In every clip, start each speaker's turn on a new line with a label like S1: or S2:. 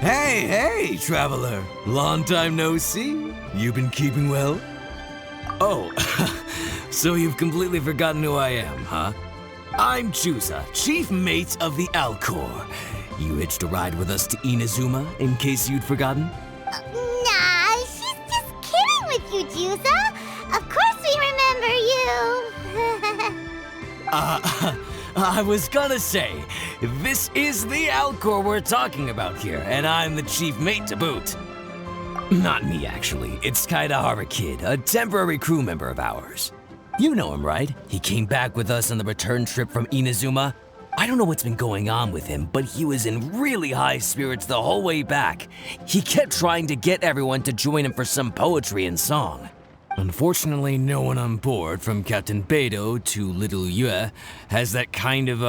S1: Hey, traveler. Long time no see. You been keeping well? Oh, so you've completely forgotten who I am, huh? I'm Kazuha, chief mate of the Alcor. You hitched a ride with us to Inazuma, in case you'd forgotten?
S2: Nah, she's just kidding with you, Kazuha. Of course we remember you.
S1: I was gonna say, this is the Alcor we're talking about here, and I'm the chief mate to boot. Not me, actually. It's Kazuha Kid, a temporary crew member of ours. You know him, right? He came back with us on the return trip from Inazuma. I don't know what's been going on with him, but he was in really high spirits the whole way back. He kept trying to get everyone to join him for some poetry and song. Unfortunately, no one on board, from Captain Beidou to Little Yue, has that kind of,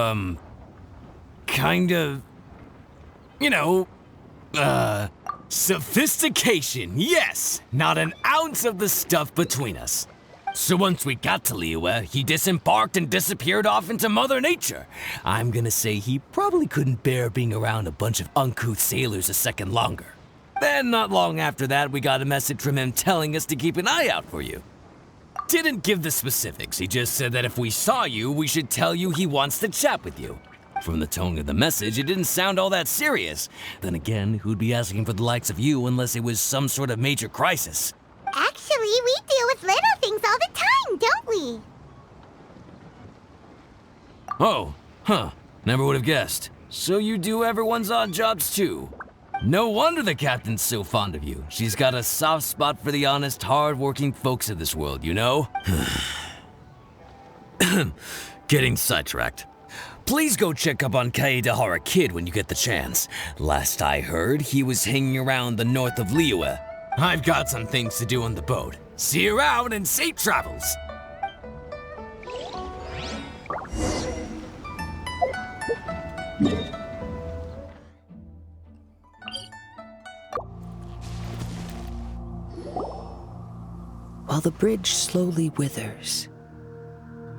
S1: sophistication, yes! Not an ounce of the stuff between us. So once we got to Liyue, he disembarked and disappeared off into Mother Nature. I'm gonna say he probably couldn't bear being around a bunch of uncouth sailors a second longer. Then, not long after that, we got a message from him telling us to keep an eye out for you. Didn't give the specifics, he just said that if we saw you, we should tell you he wants to chat with you. From the tone of the message, it didn't sound all that serious. Then again, who'd be asking for the likes of you unless it was some sort of major crisis?
S2: Actually, we deal with little things all the time, don't we?
S1: Oh, huh. Never would have guessed. So you do everyone's odd jobs too. No wonder the captain's so fond of you. She's got a soft spot for the honest, hard-working folks of this world, you know? Getting sidetracked. Please go check up on Kazuha Kid when you get the chance. Last I heard, he was hanging around the north of Liyue. I've got some things to do on the boat. See you around and safe travels!
S3: While the bridge slowly withers,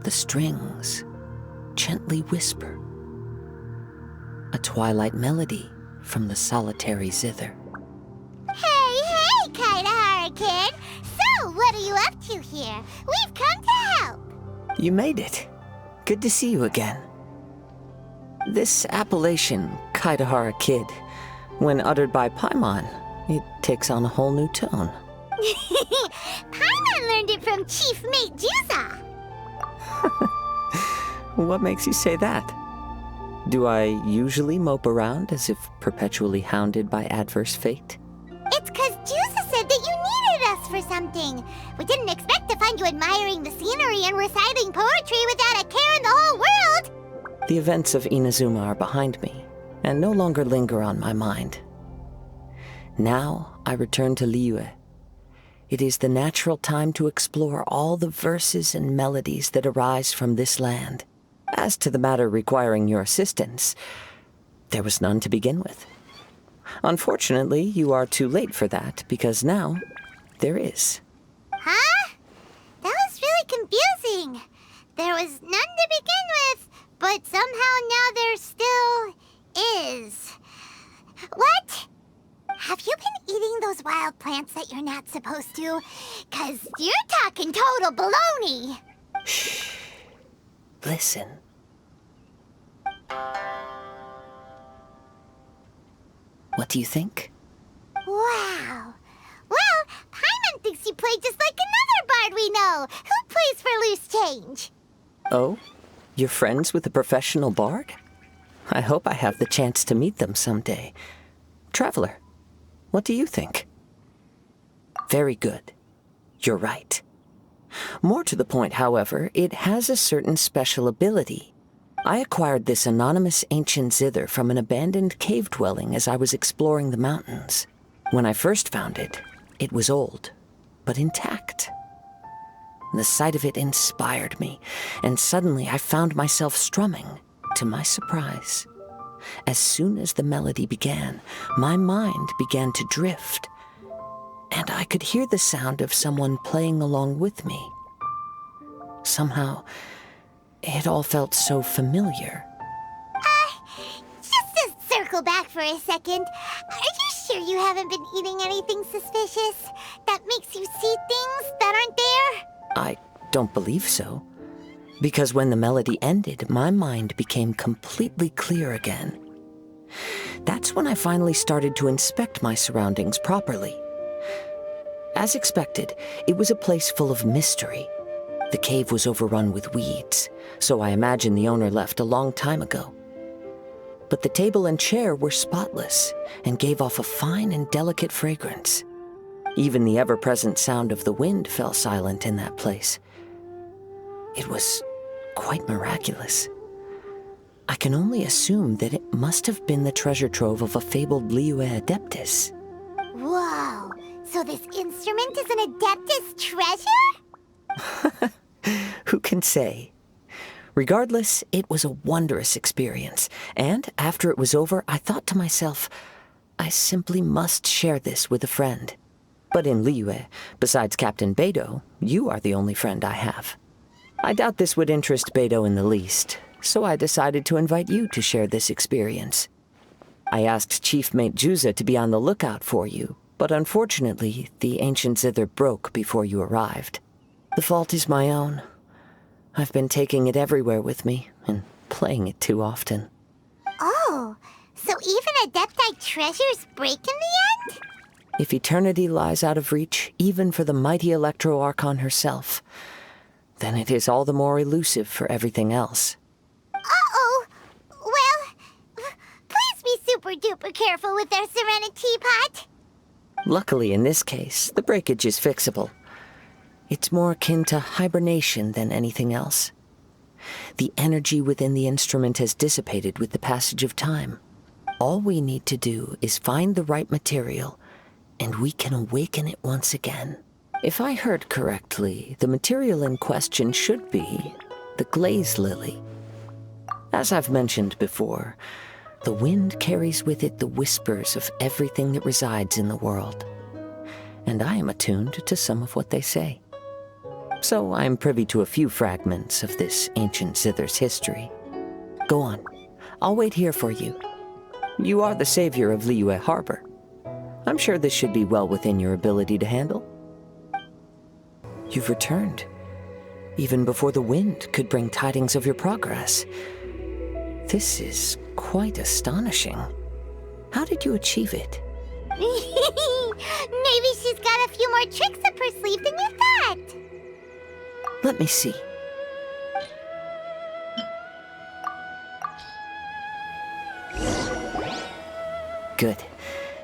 S3: the strings gently whisper a twilight melody from the solitary zither.
S2: Hey, Kazuha Kid! So, what are you up to here? We've come to help!
S3: You made it. Good to see you again. This appellation, Kazuha Kid, when uttered by Paimon, it takes on a whole new tone.
S2: Paimon learned it from Chief Mate Kazuha.
S3: What makes you say that? Do I usually mope around as if perpetually hounded by adverse fate?
S2: It's 'cause Kazuha said that you needed us for something. We didn't expect to find you admiring the scenery and reciting poetry without a care in the whole world.
S3: The events of Inazuma are behind me, and no longer linger on my mind. Now I return to Liyue. It is the natural time to explore all the verses and melodies that arise from this land. As to the matter requiring your assistance, there was none to begin with. Unfortunately, you are too late for that, because now there is.
S2: Huh? That was really confusing. There was none to begin with, but somehow now there still is. What? Have you been eating those wild plants that you're not supposed to? 'Cause you're talking total baloney.
S3: Shh. Listen. What do you think?
S2: Wow. Well, Paimon thinks you play just like another bard we know, who plays for loose change.
S3: Oh? You're friends with a professional bard? I hope I have the chance to meet them someday. Traveler, what do you think? Very good. You're right. More to the point, however, it has a certain special ability. I acquired this anonymous ancient zither from an abandoned cave dwelling as I was exploring the mountains. When I first found it, it was old, but intact. The sight of it inspired me, and suddenly I found myself strumming, to my surprise. As soon as the melody began, my mind began to drift, and I could hear the sound of someone playing along with me. Somehow, it all felt so familiar.
S2: Just to circle back for a second, are you sure you haven't been eating anything suspicious that makes you see things that aren't there?
S3: I don't believe so, because when the melody ended, my mind became completely clear again. That's when I finally started to inspect my surroundings properly. As expected, it was a place full of mystery. The cave was overrun with weeds, so I imagine the owner left a long time ago. But the table and chair were spotless and gave off a fine and delicate fragrance. Even the ever-present sound of the wind fell silent in that place. It was quite miraculous. I can only assume that it must have been the treasure trove of a fabled Liyue Adeptus.
S2: Whoa, so this instrument is an Adeptus treasure?
S3: Who can say? Regardless, it was a wondrous experience, and after it was over, I thought to myself, I simply must share this with a friend. But in Liyue, besides Captain Beidou, you are the only friend I have. I doubt this would interest Beidou in the least, so I decided to invite you to share this experience. I asked Chief Mate Juza to be on the lookout for you, but unfortunately, the ancient zither broke before you arrived. The fault is my own. I've been taking it everywhere with me, and playing it too often.
S2: Oh, so even Adepti treasures break in the end?
S3: If eternity lies out of reach, even for the mighty Electro Archon herself, then it is all the more elusive for everything else.
S2: Uh-oh. Well, please be super-duper careful with their Serenic Teapot.
S3: Luckily, in this case, the breakage is fixable. It's more akin to hibernation than anything else. The energy within the instrument has dissipated with the passage of time. All we need to do is find the right material, and we can awaken it once again. If I heard correctly, the material in question should be the glaze lily. As I've mentioned before, the wind carries with it the whispers of everything that resides in the world, and I am attuned to some of what they say. So I am privy to a few fragments of this ancient zither's history. Go on. I'll wait here for you. You are the savior of Liyue Harbor. I'm sure this should be well within your ability to handle. You've returned, even before the wind could bring tidings of your progress. This is quite astonishing. How did you achieve it?
S2: Maybe she's got a few more tricks up her sleeve than you thought.
S3: Let me see. Good.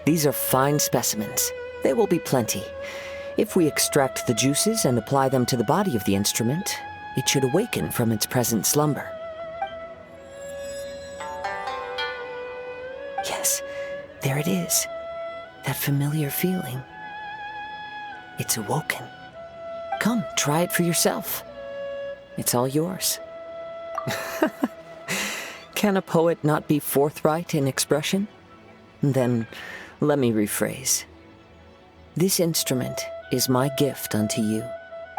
S3: These are fine specimens. They will be plenty. If we extract the juices and apply them to the body of the instrument, it should awaken from its present slumber. Yes, there it is. That familiar feeling. It's awoken. Come, try it for yourself. It's all yours. Can a poet not be forthright in expression? Then, let me rephrase. This instrument is my gift unto you.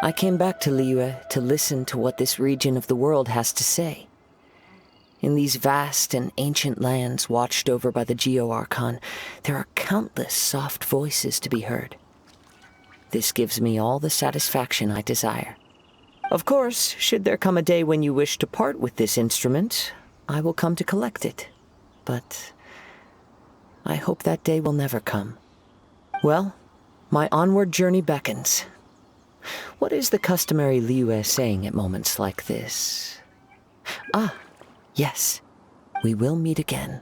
S3: I came back to Liyue to listen to what this region of the world has to say. In these vast and ancient lands watched over by the Geo-Archon, there are countless soft voices to be heard. This gives me all the satisfaction I desire. Of course, should there come a day when you wish to part with this instrument, I will come to collect it. But I hope that day will never come. Well, my onward journey beckons. What is the customary Liyue saying at moments like this? Ah, yes, we will meet again.